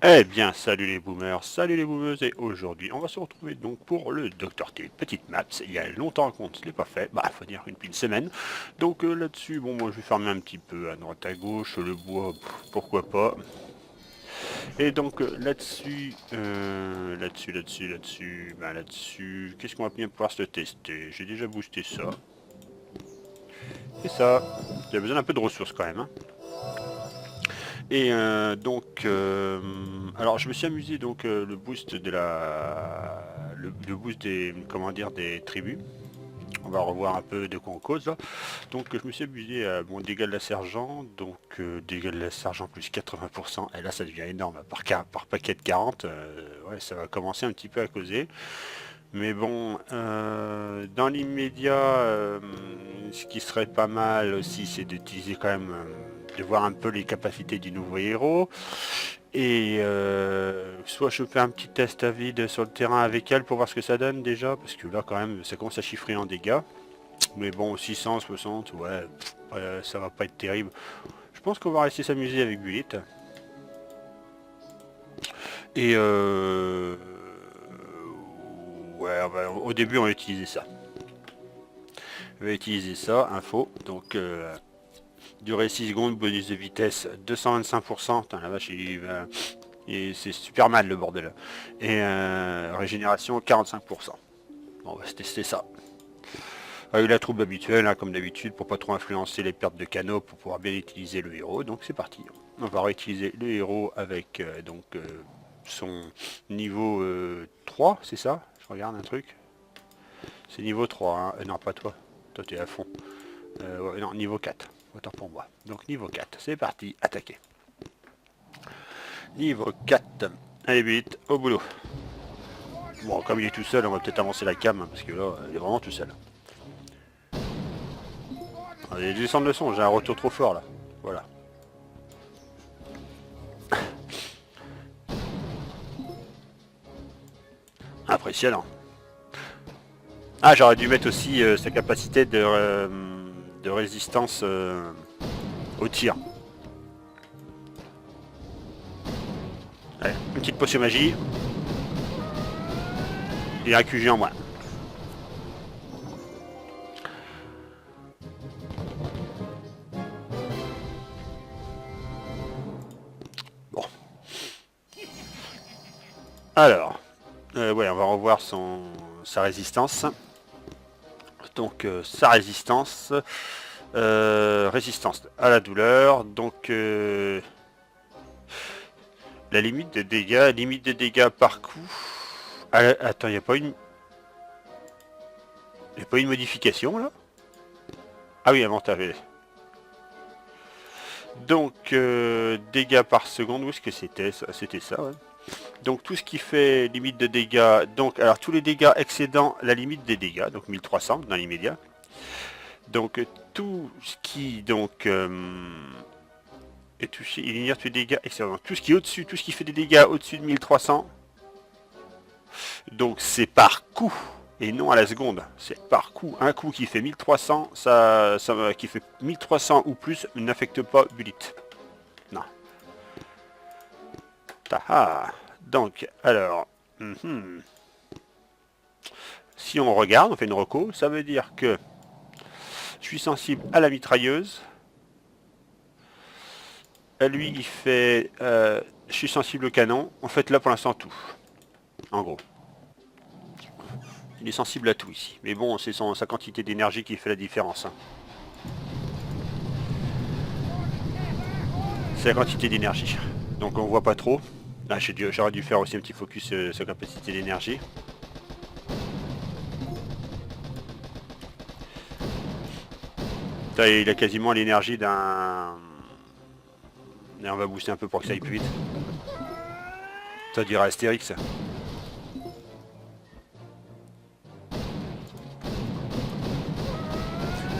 Eh bien, salut les boomers, salut les boomeuses, et aujourd'hui, on va se retrouver donc pour le Dr T, petite maps. Il y a longtemps qu'on ne se l'est pas fait, bah, faut dire une semaine. Donc là-dessus, bon, moi je vais farmer un petit peu à droite à gauche, le bois, pourquoi pas. Et donc là-dessus, qu'est-ce qu'on va bien pouvoir se tester? J'ai déjà boosté ça. Et ça, j'ai besoin d'un peu de ressources quand même, hein. Et alors je me suis amusé donc le boost de le boost des comment dire des tribus. On va revoir un peu de quoi on cause là. Donc je me suis amusé à mon dégât de la sergent, donc dégât de la sergent plus 80%, et là ça devient énorme, par paquet de 40, ouais ça va commencer un petit peu à causer. Mais bon, dans l'immédiat, ce qui serait pas mal aussi, c'est d'utiliser quand même, de voir un peu les capacités du nouveau héros. Et soit je fais un petit test à vide sur le terrain avec elle pour voir ce que ça donne déjà, parce que là quand même ça commence à chiffrer en dégâts. Mais bon, 660, ouais, ça va pas être terrible. Je pense qu'on va rester s'amuser avec Bullet. Et ouais, au début on va utiliser ça. On va utiliser ça, info. Donc durée 6 secondes, bonus de vitesse 225%. Putain la vache, c'est super mal le bordel. Et régénération 45%. Bon, on va se tester ça. Avec la troupe habituelle, hein, comme d'habitude, pour pas trop influencer les pertes de canaux, pour pouvoir bien utiliser le héros. Donc c'est parti. On va réutiliser le héros avec son niveau 3, c'est ça? Je regarde un truc. C'est niveau 3, hein. Non, pas toi. Toi, tu es à fond. Ouais, non, niveau 4. Autant pour moi. Donc niveau 4, c'est parti, attaquer. Niveau 4. Allez vite, au boulot. Bon, comme il est tout seul, on va peut-être avancer la cam, hein, parce que là, il est vraiment tout seul. Allez, descendre le son, j'ai un retour trop fort là. Voilà. Impressionnant. Ah, j'aurais dû mettre aussi sa capacité de résistance au tir. Allez, une petite potion magie. Et un QG en moins. Bon. Alors. Ouais, on va revoir sa résistance. Donc, sa résistance. Résistance à la douleur. Donc, la limite de dégâts par coup. Ah, attends, il n'y a pas une... Il n'y a pas une modification là? Ah oui, avantage. Donc, dégâts par seconde, où est-ce que c'était ça? C'était ça, ouais. Donc tout ce qui fait limite de dégâts, donc alors tous les dégâts excédant la limite des dégâts, donc 1300 dans l'immédiat. Donc tout ce qui donc est touché, il ignore tous les dégâts excédant. Tout ce qui est au-dessus, tout ce qui fait des dégâts au-dessus de 1300, donc c'est par coup et non à la seconde. C'est par coup. Un coup qui fait 1300, qui fait 1300 ou plus n'affecte pas Bullet. Non. Ah. Donc, alors, si on regarde, on fait une reco, ça veut dire que je suis sensible à la mitrailleuse. À lui, il fait... je suis sensible au canon. En fait, là, pour l'instant, tout. En gros. Il est sensible à tout ici. Mais bon, c'est sa quantité d'énergie qui fait la différence, hein. C'est la quantité d'énergie. Donc, on voit pas trop. Là, j'aurais dû faire aussi un petit focus sur sa capacité d'énergie. Il a quasiment l'énergie d'un... Et on va booster un peu pour que ça aille plus vite. Ça dirait Astérix.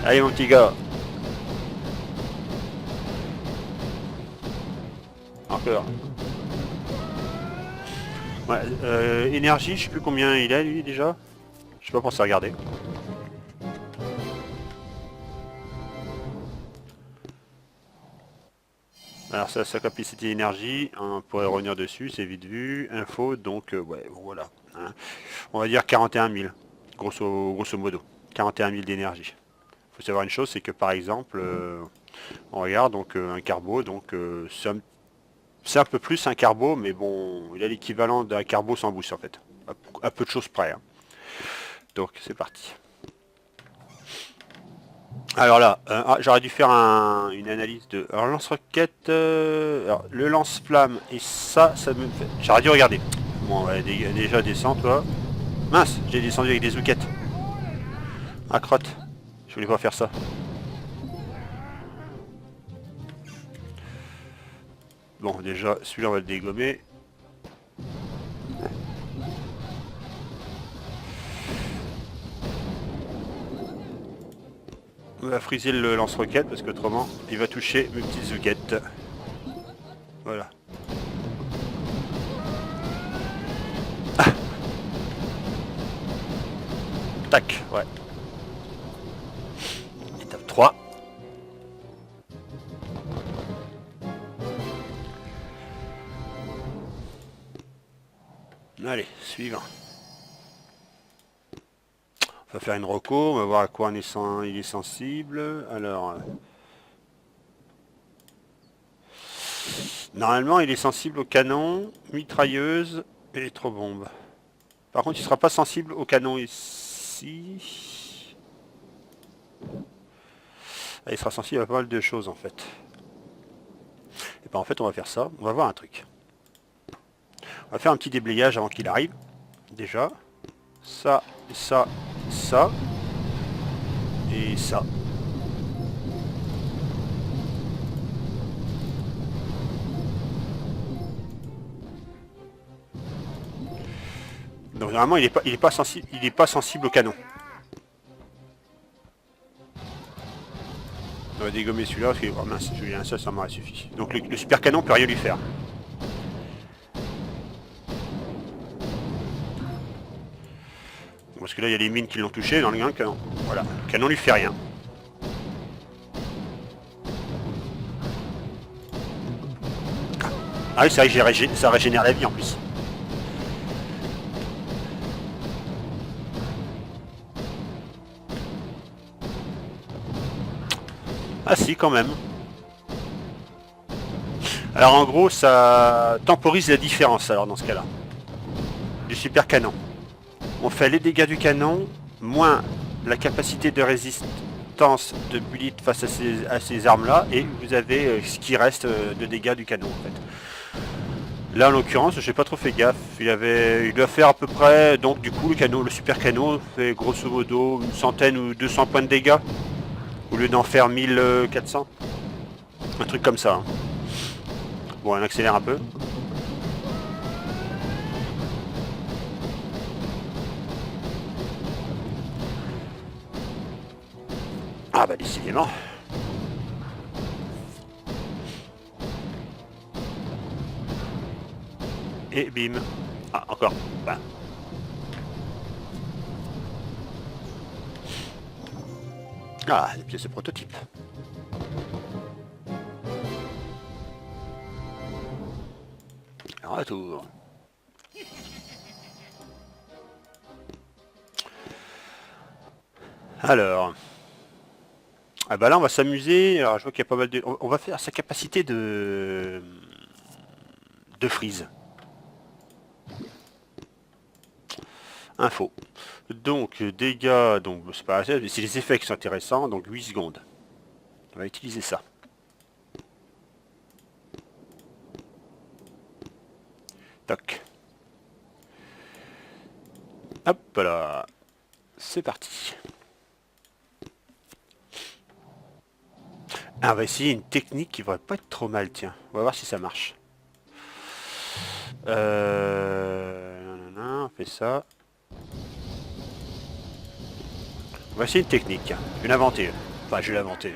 Allez mon petit gars. Encore. Ouais, énergie, je sais plus combien il a lui déjà. Je sais pas pensé à regarder. Alors ça, sa capacité d'énergie, on pourrait revenir dessus, c'est vite vu. Info, donc ouais, voilà. Hein. On va dire 41 000, grosso modo. 41 000 d'énergie. Il faut savoir une chose, c'est que par exemple, on regarde donc un carbo, donc c'est un peu plus un carbo, mais bon, il a l'équivalent d'un carbo sans boost en fait. À peu de choses près. Hein. Donc c'est parti. Alors là, j'aurais dû faire une analyse de... Alors lance-roquette, le lance-flamme, et ça me fait... J'aurais dû regarder. Bon, ouais, déjà descends toi. Mince, j'ai descendu avec des zoukettes. Ah crotte, je voulais pas faire ça. Bon, déjà, celui-là on va le dégommer. On va friser le lance-roquette parce qu'autrement il va toucher mes petites zoukettes. Voilà. Ah. Tac, ouais. Étape 3. Allez, suivant. On va faire une reco, on va voir à quoi il est sensible. Alors... Normalement, il est sensible au canon, mitrailleuse et électrobombe. Par contre, il ne sera pas sensible au canon ici. Il sera sensible à pas mal de choses en fait. Et ben en fait, on va faire ça. On va voir un truc. On va faire un petit déblayage avant qu'il arrive. Déjà. Ça, ça, ça. Et ça. Donc normalement il est pas sensible au canon. On va dégommer celui-là parce que oh mince, Julien, ça m'aurait suffi. Donc le super canon peut rien lui faire. Parce que là il y a les mines qui l'ont touché dans le canon. Voilà, le canon lui fait rien. Ah oui, c'est vrai que ça régénère la vie en plus. Ah si, quand même. Alors en gros, ça temporise la différence alors dans ce cas-là. Du super canon. On fait les dégâts du canon, moins la capacité de résistance de bullet face à ces armes-là, et vous avez ce qui reste de dégâts du canon en fait. Là en l'occurrence, j'ai pas trop fait gaffe. Il doit faire à peu près, donc du coup le super canon fait grosso modo une centaine ou 200 points de dégâts. Au lieu d'en faire 1400. Un truc comme ça. Hein. Bon, on accélère un peu. Ah bah décidément. Et bim. Ah, encore. Ben. Ah, les pièces de prototype. Retour. Alors. Ah bah là on va s'amuser. Alors je vois qu'il y a pas mal de... On va faire sa capacité de freeze. Info. Donc dégâts, donc c'est pas assez, mais c'est les effets qui sont intéressants, donc 8 secondes. On va utiliser ça. Toc. Hop là. C'est parti. Ah, on va essayer une technique qui devrait pas être trop mal, tiens. On va voir si ça marche. On fait ça. On va essayer une technique. Je vais l'inventer. Enfin, je vais l'inventer.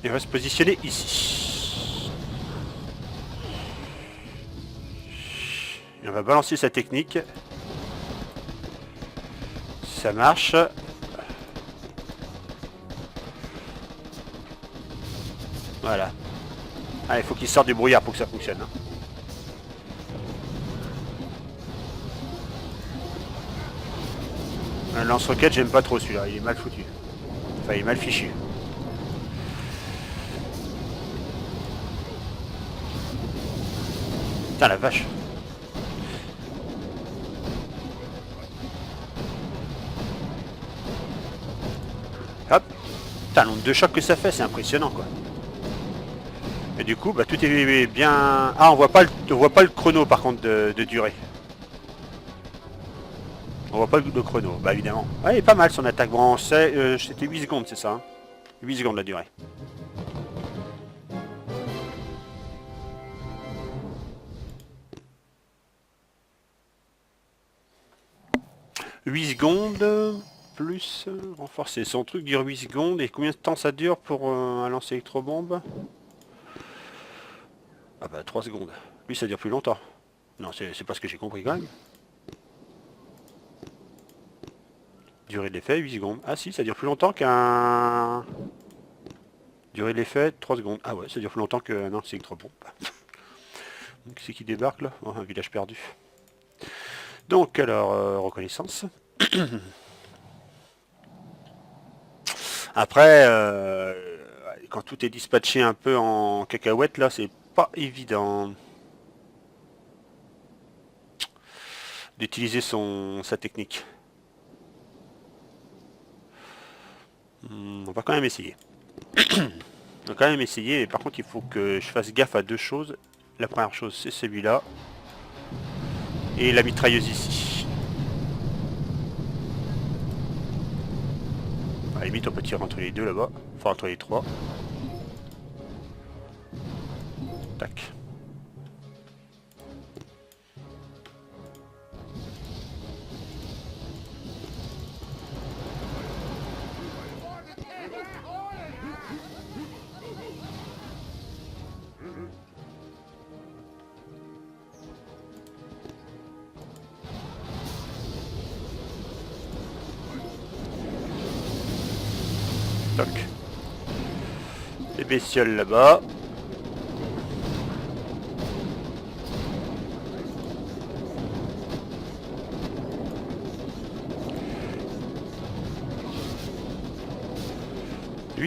Et on va se positionner ici. Et on va balancer sa technique. ça marche. Voilà. Ah, il faut qu'il sorte du brouillard pour que ça fonctionne. Hein. Un lance-roquette, j'aime pas trop celui-là, il est mal foutu. Enfin, il est mal fichu. Putain, la vache. Hop. Putain, le nombre de chocs que ça fait, c'est impressionnant, quoi. Et du coup, bah, tout est bien... Ah, on voit pas le chrono, par contre, de durée. On voit pas le chrono, bah évidemment. Ouais, il est pas mal son attaque. Bon, c'était 8 secondes, c'est ça hein 8 secondes la durée. secondes, plus renforcer. Son truc dure 8 secondes. Et combien de temps ça dure pour un lancer électrobombe? Ah bah 3 secondes. Lui, ça dure plus longtemps. Non, c'est pas ce que j'ai compris quand même. Durée de l'effet, 8 secondes. Ah si, ça dure plus longtemps qu'un... Durée de l'effet, 3 secondes. Ah ouais, ça dure plus longtemps que... Non, c'est électrobombe. Donc c'est qui débarque là? Oh, un village perdu. Donc alors, reconnaissance. Après, quand tout est dispatché un peu en cacahuète, là, c'est pas évident d'utiliser sa technique. On va quand même essayer. On va quand même essayer, et par contre, il faut que je fasse gaffe à deux choses. La première chose, c'est celui-là. Et la mitrailleuse ici. À la limite, on peut tirer entre les deux là-bas. Enfin, entre les trois. Tac. Toc. Les bestioles là-bas.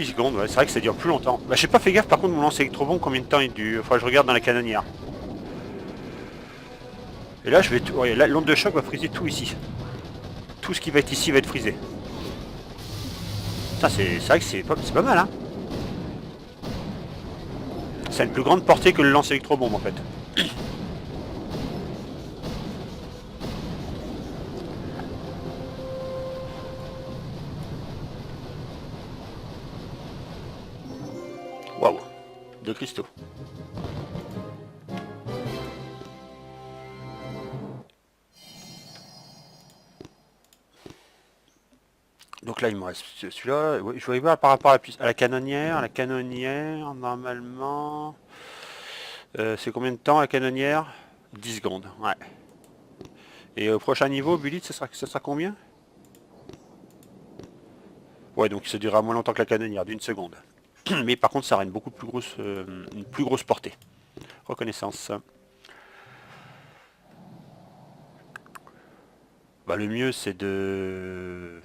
Secondes, ouais, c'est vrai que ça dure plus longtemps. Bah j'ai pas fait gaffe par contre mon lance électrobombe combien de temps il dure. Enfin je regarde dans la canonnière. Et là je vais tout. Ouais, là l'onde de choc va friser tout ici. Tout ce qui va être ici va être frisé. Ça c'est vrai que c'est pas mal hein. Ça a une plus grande portée que le lance électrobombe en fait. Waouh, de cristaux. Donc là il me reste celui-là. Je vais voir par rapport à la canonnière. La canonnière, normalement... c'est combien de temps la canonnière? 10 secondes, ouais. Et au prochain niveau, Bullet, ça sera combien? Ouais, donc ça durera moins longtemps que la canonnière, d'une seconde. Mais par contre, ça aura une beaucoup plus grosse, une plus grosse portée. Reconnaissance. Bah, le mieux, c'est de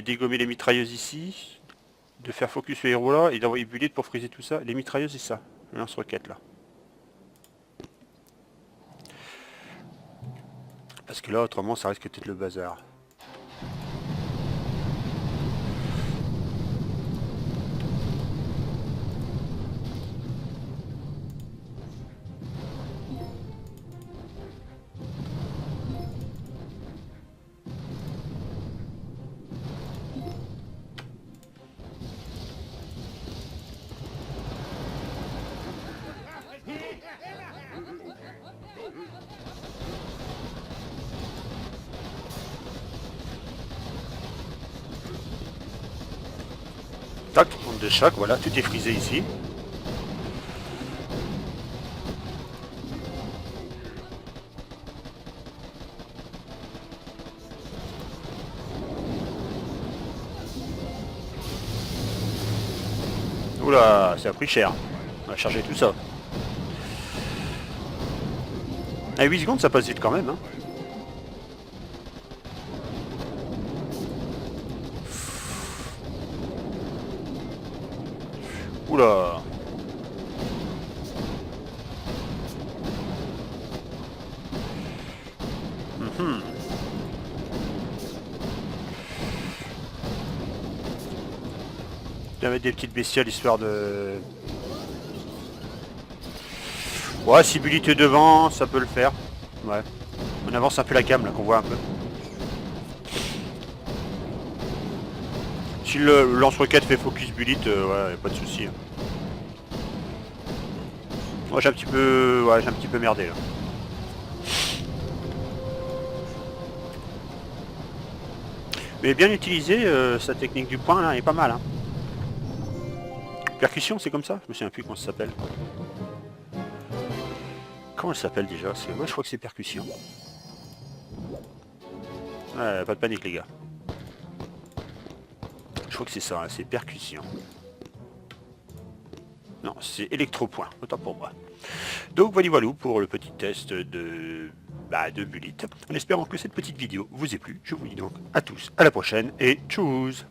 dégommer les mitrailleuses ici, de faire focus le héros là, et d'envoyer Bullet pour friser tout ça. Les mitrailleuses, c'est ça, le lance-roquette là. Parce que là, autrement, ça risque d'être le bazar. Tac, onde de choc, voilà, tout est frisé ici. Oula, ça a pris cher. On va charger tout ça. À 8 secondes, ça passe vite quand même. Hein. Oula. Je vais mettre des petites bestioles histoire de... Ouais, si Bullet est devant, ça peut le faire. Ouais. On avance un peu la cam là, qu'on voit un peu. Si le lance-roquette fait focus Bullet, ouais, y a pas de souci. Hein. Moi j'ai un petit peu... Ouais, j'ai un petit peu merdé là. Mais bien utilisé, sa technique du point là, elle est pas mal. Hein. Percussion, c'est comme ça? Je me souviens plus comment ça s'appelle. Comment elle s'appelle déjà? Moi je crois que c'est percussion. Ouais, pas de panique les gars. Je crois que c'est ça, hein, c'est percussion. Non, c'est électropoint, autant pour moi. Donc voilà pour le petit test de Bullet. En espérant que cette petite vidéo vous ait plu, je vous dis donc à tous à la prochaine et tchuss.